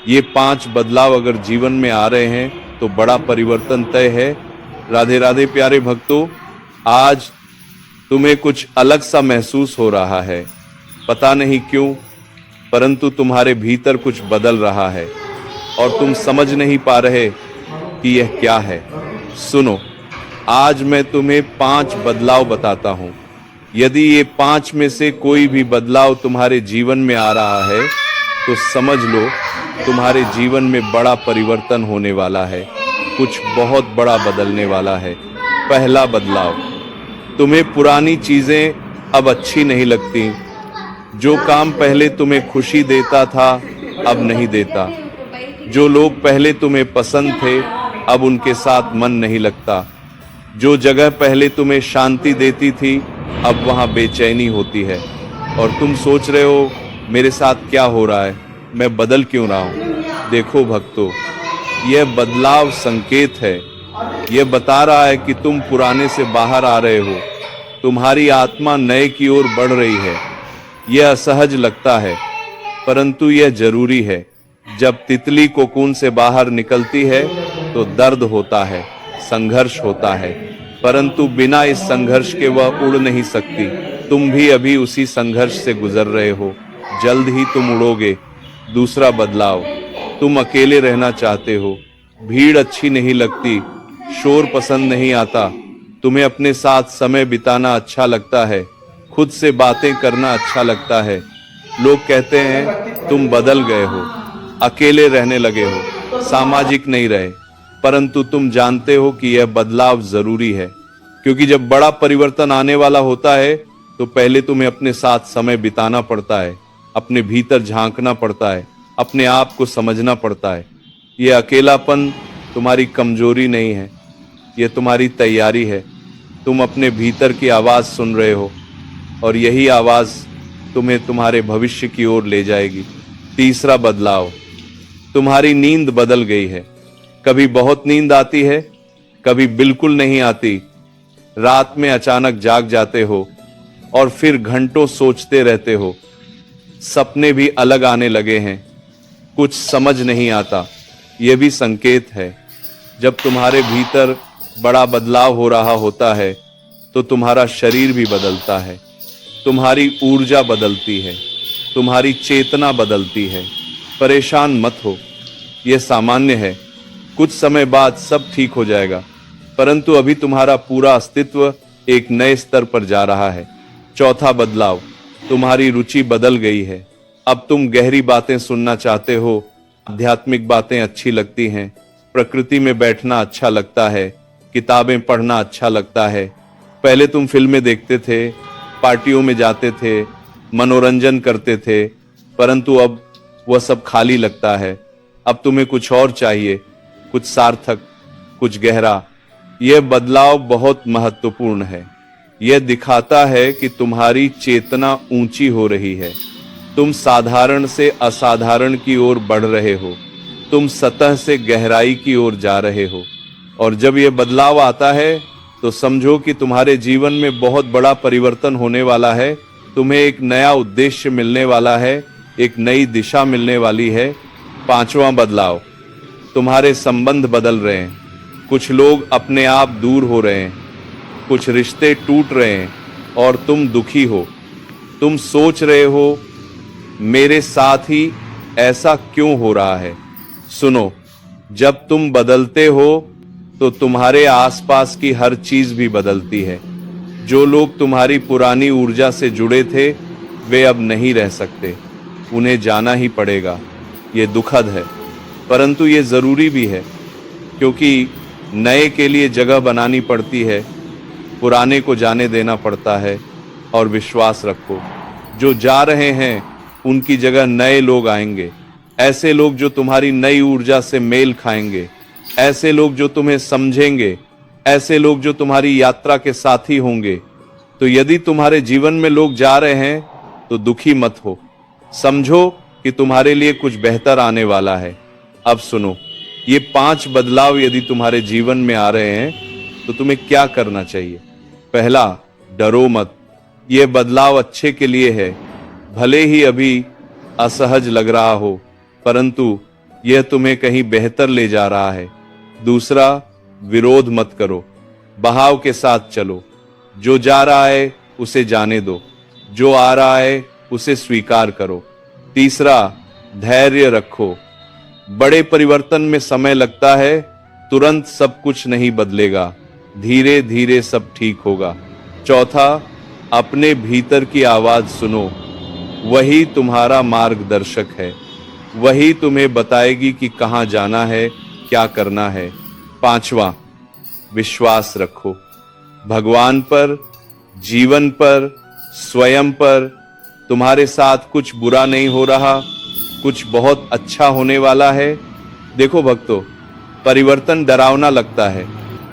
ये 5 बदलाव अगर जीवन में आ रहे हैं तो बड़ा परिवर्तन तय है। राधे राधे प्यारे भक्तों, आज तुम्हें कुछ अलग सा महसूस हो रहा है, पता नहीं क्यों, परंतु तुम्हारे भीतर कुछ बदल रहा है और तुम समझ नहीं पा रहे कि यह क्या है। सुनो, आज मैं तुम्हें 5 बदलाव बताता हूं। यदि ये 5 में से कोई भी बदलाव तुम्हारे जीवन में आ रहा है तो समझ लो तुम्हारे जीवन में बड़ा परिवर्तन होने वाला है, कुछ बहुत बड़ा बदलने वाला है। पहला बदलाव, तुम्हें पुरानी चीजें अब अच्छी नहीं लगती। जो काम पहले तुम्हें खुशी देता था अब नहीं देता। जो लोग पहले तुम्हें पसंद थे अब उनके साथ मन नहीं लगता। जो जगह पहले तुम्हें शांति देती थी अब वहां बेचैनी होती है और तुम सोच रहे हो मेरे साथ क्या हो रहा है, मैं बदल क्यों रहा हूं। देखो भक्तों, यह बदलाव संकेत है। यह बता रहा है कि तुम पुराने से बाहर आ रहे हो, तुम्हारी आत्मा नए की ओर बढ़ रही है। यह असहज लगता है परंतु यह जरूरी है। जब तितली कोकून से बाहर निकलती है तो दर्द होता है, संघर्ष होता है, परंतु बिना इस संघर्ष के वह उड़ नहीं सकती। तुम भी अभी उसी संघर्ष से गुजर रहे हो, जल्द ही तुम उड़ोगे। दूसरा बदलाव, तुम अकेले रहना चाहते हो। भीड़ अच्छी नहीं लगती, शोर पसंद नहीं आता। तुम्हें अपने साथ समय बिताना अच्छा लगता है, खुद से बातें करना अच्छा लगता है। लोग कहते हैं तुम बदल गए हो, अकेले रहने लगे हो, सामाजिक नहीं रहे, परंतु तुम जानते हो कि यह बदलाव जरूरी है, क्योंकि जब बड़ा परिवर्तन आने वाला होता है तो पहले तुम्हें अपने साथ समय बिताना पड़ता है, अपने भीतर झांकना पड़ता है, अपने आप को समझना पड़ता है। यह अकेलापन तुम्हारी कमजोरी नहीं है, यह तुम्हारी तैयारी है। तुम अपने भीतर की आवाज सुन रहे हो और यही आवाज तुम्हें तुम्हारे भविष्य की ओर ले जाएगी। तीसरा बदलाव, तुम्हारी नींद बदल गई है। कभी बहुत नींद आती है, कभी बिल्कुल नहीं आती। रात में अचानक जाग जाते हो और फिर घंटों सोचते रहते हो। सपने भी अलग आने लगे हैं, कुछ समझ नहीं आता। यह भी संकेत है। जब तुम्हारे भीतर बड़ा बदलाव हो रहा होता है तो तुम्हारा शरीर भी बदलता है, तुम्हारी ऊर्जा बदलती है, तुम्हारी चेतना बदलती है। परेशान मत हो, यह सामान्य है। कुछ समय बाद सब ठीक हो जाएगा, परंतु अभी तुम्हारा पूरा अस्तित्व एक नए स्तर पर जा रहा है। चौथा बदलाव, तुम्हारी रुचि बदल गई है। अब तुम गहरी बातें सुनना चाहते हो, आध्यात्मिक बातें अच्छी लगती हैं, प्रकृति में बैठना अच्छा लगता है, किताबें पढ़ना अच्छा लगता है। पहले तुम फिल्में देखते थे, पार्टियों में जाते थे, मनोरंजन करते थे, परंतु अब वह सब खाली लगता है। अब तुम्हें कुछ और चाहिए, कुछ सार्थक, कुछ गहरा। यह बदलाव बहुत महत्वपूर्ण है। यह दिखाता है कि तुम्हारी चेतना ऊंची हो रही है। तुम साधारण से असाधारण की ओर बढ़ रहे हो, तुम सतह से गहराई की ओर जा रहे हो। और जब यह बदलाव आता है तो समझो कि तुम्हारे जीवन में बहुत बड़ा परिवर्तन होने वाला है। तुम्हें एक नया उद्देश्य मिलने वाला है, एक नई दिशा मिलने वाली है। पांचवा बदलाव, तुम्हारे संबंध बदल रहे हैं। कुछ लोग अपने आप दूर हो रहे हैं, कुछ रिश्ते टूट रहे हैं और तुम दुखी हो। तुम सोच रहे हो मेरे साथ ही ऐसा क्यों हो रहा है। सुनो, जब तुम बदलते हो तो तुम्हारे आसपास की हर चीज भी बदलती है। जो लोग तुम्हारी पुरानी ऊर्जा से जुड़े थे वे अब नहीं रह सकते, उन्हें जाना ही पड़ेगा। ये दुखद है परंतु ये जरूरी भी है, क्योंकि नए के लिए जगह बनानी पड़ती है, पुराने को जाने देना पड़ता है। और विश्वास रखो, जो जा रहे हैं उनकी जगह नए लोग आएंगे। ऐसे लोग जो तुम्हारी नई ऊर्जा से मेल खाएंगे, ऐसे लोग जो तुम्हें समझेंगे, ऐसे लोग जो तुम्हारी यात्रा के साथी होंगे। तो यदि तुम्हारे जीवन में लोग जा रहे हैं तो दुखी मत हो, समझो कि तुम्हारे लिए कुछ बेहतर आने वाला है। अब सुनो, ये 5 बदलाव यदि तुम्हारे जीवन में आ रहे हैं तो तुम्हें क्या करना चाहिए। पहला, डरो मत। यह बदलाव अच्छे के लिए है। भले ही अभी असहज लग रहा हो, परंतु यह तुम्हें कहीं बेहतर ले जा रहा है। दूसरा, विरोध मत करो, बहाव के साथ चलो। जो जा रहा है उसे जाने दो, जो आ रहा है उसे स्वीकार करो। तीसरा, धैर्य रखो। बड़े परिवर्तन में समय लगता है, तुरंत सब कुछ नहीं बदलेगा, धीरे धीरे सब ठीक होगा। चौथा, अपने भीतर की आवाज सुनो, वही तुम्हारा मार्गदर्शक है, वही तुम्हें बताएगी कि कहां जाना है, क्या करना है। पांचवा, विश्वास रखो, भगवान पर, जीवन पर, स्वयं पर। तुम्हारे साथ कुछ बुरा नहीं हो रहा, कुछ बहुत अच्छा होने वाला है। देखो भक्तों, परिवर्तन डरावना लगता है,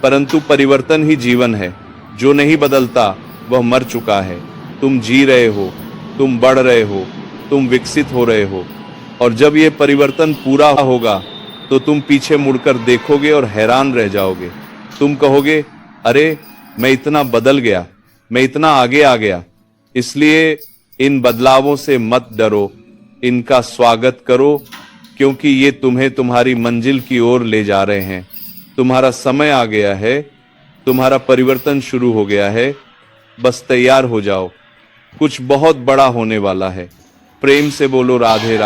परंतु परिवर्तन ही जीवन है। जो नहीं बदलता वह मर चुका है। तुम जी रहे हो, तुम बढ़ रहे हो, तुम विकसित हो रहे हो। और जब ये परिवर्तन पूरा होगा तो तुम पीछे मुड़कर देखोगे और हैरान रह जाओगे। तुम कहोगे, अरे मैं इतना बदल गया, मैं इतना आगे आ गया। इसलिए इन बदलावों से मत डरो, इनका स्वागत करो, क्योंकि ये तुम्हें तुम्हारी मंजिल की ओर ले जा रहे हैं। तुम्हारा समय आ गया है, तुम्हारा परिवर्तन शुरू हो गया है। बस तैयार हो जाओ, कुछ बहुत बड़ा होने वाला है। प्रेम से बोलो राधे राधे।